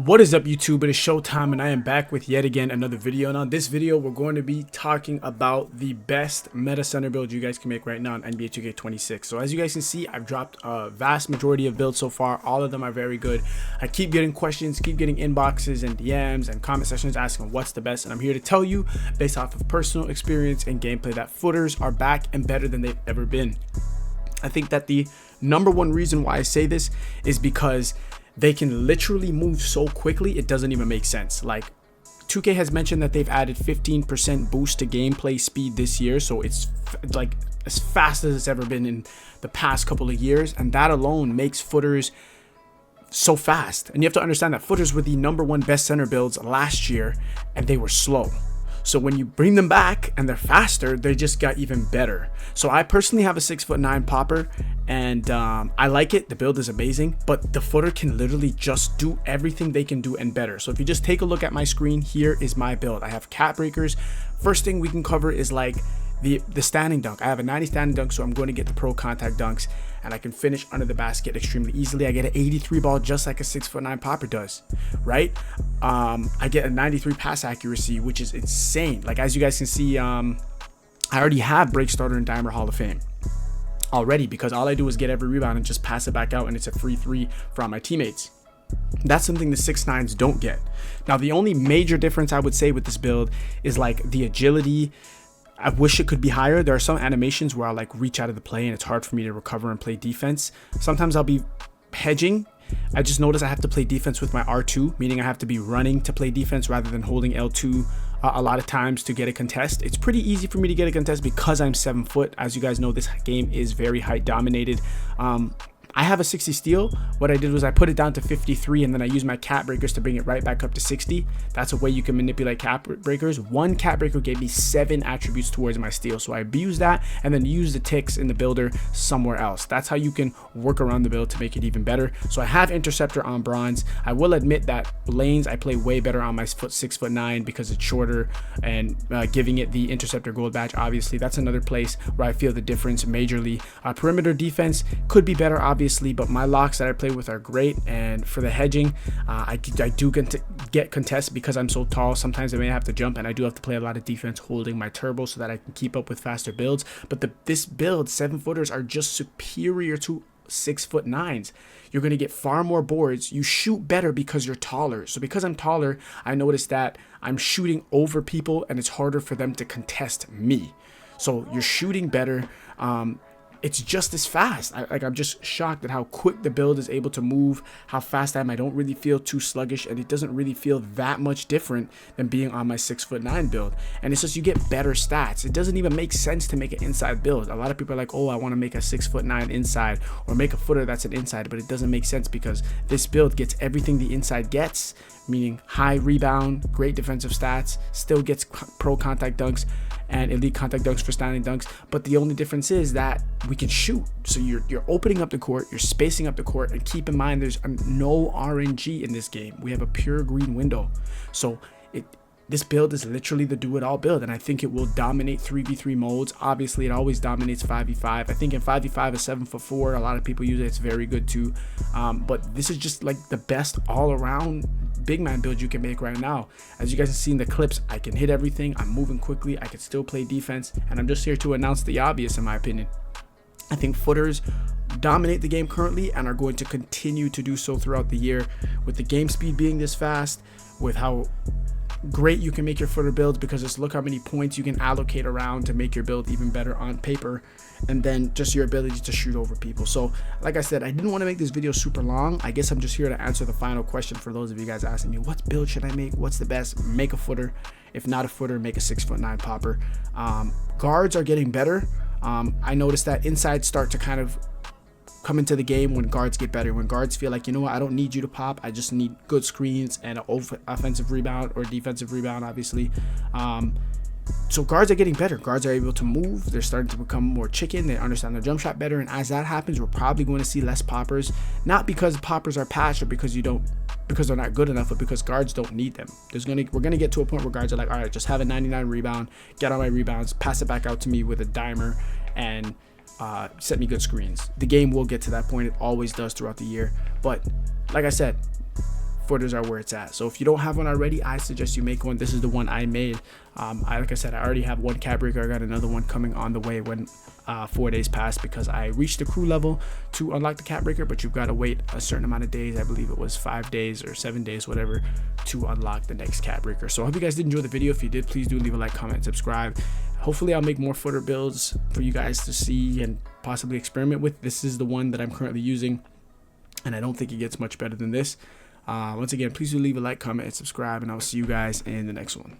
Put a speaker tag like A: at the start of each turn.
A: What is up, YouTube? It is showtime and I am back with yet again another video. Now this video we're going to be talking about the best meta center build you guys can make right now in NBA 2K26. So as you guys can see, I've dropped a vast majority of builds so far. All of them are very good. I keep getting questions, keep getting inboxes and DMs and comment sections asking what's the best, and I'm here to tell you based off of personal experience and gameplay that footers are back and better than they've ever been. I think that the number one reason why I say this is because they can literally move so quickly it doesn't even make sense. Like 2K has mentioned that they've added 15% boost to gameplay speed this year, so it's like as fast as it's ever been in the past couple of years, and that alone makes footers so fast. And you have to understand that footers were the #1 best center builds last year and they were slow. So when you bring them back and they're faster, they just got even better. So I personally have a 6'9" popper, and I like it. The build is amazing, but the footer can literally just do everything they can do and better. So if you just take a look at my screen, here is my build. I have cat breakers. First thing we can cover is like the standing dunk. I have a 90 standing dunk, so I'm going to get the pro contact dunks, and I can finish under the basket extremely easily. I get an 83 ball just like a 6'9" popper does, right? I get a 93 pass accuracy, which is insane. Like as you guys can see, I already have break starter and dimer Hall of Fame already, because all I do is get every rebound and just pass it back out, and it's a free three from my teammates. That's something the 6'9s don't get. Now the only major difference I would say with this build is like the agility. I wish it could be higher. There are some animations where I'll like reach out of the play and it's hard for me to recover and play defense. Sometimes I'll be hedging. I just notice I have to play defense with my R2, meaning I have to be running to play defense rather than holding L2 a lot of times to get a contest. It's pretty easy for me to get a contest because I'm 7 foot. As you guys know, this game is very height dominated. I have a 60 steal. What I did was I put it down to 53, and then I used my cat breakers to bring it right back up to 60. That's a way you can manipulate cat breakers. One cat breaker gave me 7 attributes towards my steal, so I abused that and then used the ticks in the builder somewhere else. That's how you can work around the build to make it even better. So I have interceptor on bronze. I will admit that lanes I play way better on my 6'9" because it's shorter, and giving it the interceptor gold badge, obviously that's another place where I feel the difference majorly. Perimeter defense could be better, obviously, but my locks that I play with are great. And for the hedging, I do get contests because I'm so tall. Sometimes I may have to jump, and I do have to play a lot of defense holding my turbo so that I can keep up with faster builds. But this build, 7 footers are just superior to 6'9s. You're going to get far more boards. You shoot better because you're taller. So because I'm taller, I noticed that I'm shooting over people and it's harder for them to contest me. So you're shooting better. It's just as fast. I'm just shocked at how quick the build is able to move, how fast I am. I don't really feel too sluggish, and it doesn't really feel that much different than being on my 6'9" build. And it's just you get better stats. It doesn't even make sense to make an inside build. A lot of people are like, oh, I want to make a 6'9" inside or make a footer that's an inside, but it doesn't make sense because this build gets everything the inside gets, meaning high rebound, great defensive stats, still gets pro contact dunks and elite contact dunks for standing dunks. But the only difference is that we can shoot. So you're opening up the court, you're spacing up the court, and keep in mind there's no RNG in this game. We have a pure green window. So this build is literally the do-it-all build, and I think it will dominate 3v3 modes. Obviously, it always dominates 5v5. I think in 5v5 is 7'4". A lot of people use it. It's very good too. But this is just like the best all-around big man build you can make right now. As you guys have seen the clips, I can hit everything. I'm moving quickly. I can still play defense, and I'm just here to announce the obvious, in my opinion. I think footers dominate the game currently and are going to continue to do so throughout the year, with the game speed being this fast, with how great you can make your footer builds, because just look how many points you can allocate around to make your build even better on paper, and then just your ability to shoot over people. So like I said, I didn't want to make this video super long. I guess I'm just here to answer the final question for those of you guys asking me, what build should I make? What's the best? Make a footer. If not a footer, make a 6'9" popper. Guards are getting better. I noticed that insides start to kind of come into the game when guards get better, when guards feel like, you know what, I don't need you to pop, I just need good screens and an offensive rebound or defensive rebound, obviously. So guards are getting better. Guards are able to move. They're starting to become more chicken. They understand their jump shot better, and as that happens, we're probably going to see less poppers, not because poppers are patched or because they're not good enough, but because guards don't need them. We're gonna get to a point where guards are like, all right, just have a 99 rebound, get all my rebounds, pass it back out to me with a dimer, and set me good screens. The game will get to that point. It always does throughout the year. But like I said, footers are where it's at. So if you don't have one already, I suggest you make one. This is the one I made. Like I said, I already have one cap breaker. I got another one coming on the way when 4 days pass, because I reached the crew level to unlock the cap breaker, but you've got to wait a certain amount of days. I believe it was 5 days or 7 days, whatever, to unlock the next cap breaker. So I hope you guys did enjoy the video. If you did, please do leave a like, comment, subscribe. Hopefully I'll make more footer builds for you guys to see and possibly experiment with. This is the one that I'm currently using, and I don't think it gets much better than this. Once again, please do leave a like, comment, and subscribe, and I'll see you guys in the next one.